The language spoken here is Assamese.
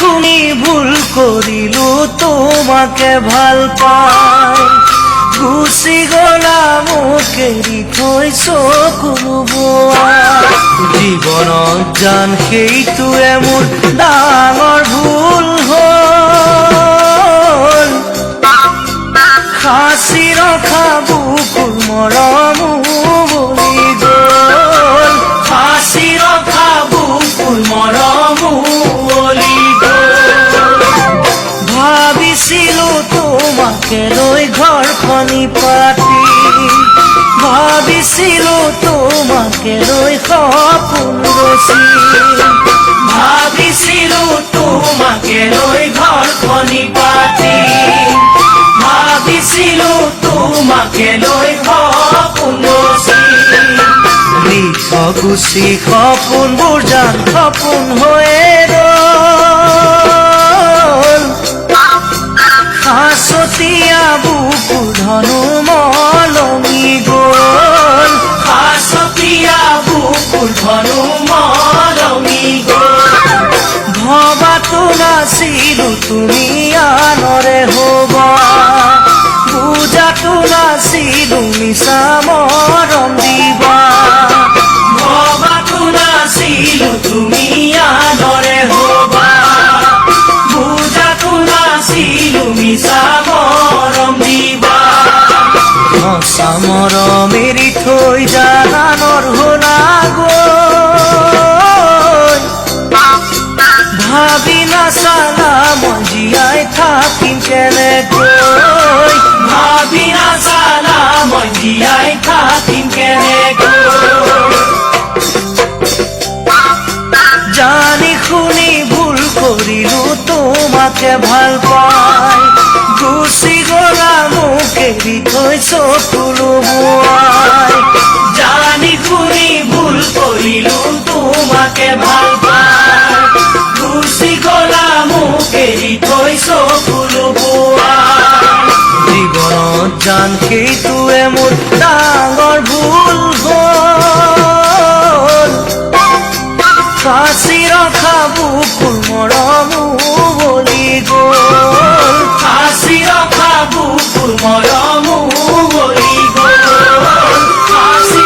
শুনি ভুল কৰিলো তোমাকে ভাল পাই গুচি গলা মোক এৰি থৈ চকুলো বোৱাই জীৱনত জান সেইটোৱে মোৰ ডাঙৰ ভুল হ'ল সাঁচি ৰখা বুকুৰ মৰম উভলি গ'ল সাঁচি ৰখা বুকুৰ মৰম উভলি গ'ল ভাবিছিলো তোমাকে লৈ ঘৰখনি পাতি ভাবিছিলো তোমাকে লৈ সপোন ৰচি ভাবিছিলো তোমাকে লৈ ঘৰখনি পাতি ভাবিছিলো তোমাকে লৈ সপোন ৰচি লিখ গুচি সপোনবোৰ জান সপোন হৈয়ে ৰ'ল সাঁচতীয়া বুকু ধনু মলমি গ'ল সাঁচতীয়া বুকু ধনু মলমি গ'ল ভবাতো নাছিলো তুমি আনৰে হ'বা বুজাতো নাছিলো মিছা মৰম দিবা ভবাতো নাছিলো তুমি আনৰে হ'বা বুজাতো নাছিলো মিছা মৰম দিবা সঁচা মৰম এৰি থৈ জানানৰ শুনা গৈ ভাবি নাচালা মই জীয়াই থাকিম কেনেকৈ ভাবি নাচালা মই জীয়াই থাকিম কেনেকৈ জানি শুনি ভুল কৰিলো তোমাকে ভাল পাই গুচি গলা মোক এৰি থৈ চকুলো বোৱাই জানি শুনি ভুল কৰিলো তোমাকে ভাল পাই গুচি গলা মোক এৰি থৈ চকুলো বোৱাই জীৱনত জান সেইটোৱে মোৰ ডাঙৰ ভুল হ'ল সাঁচি ৰখা বুকুৰ মৰম উভলি গ'ল সাঁচি ৰখা বুকুৰ মৰম উভলি গ'ল সাঁচি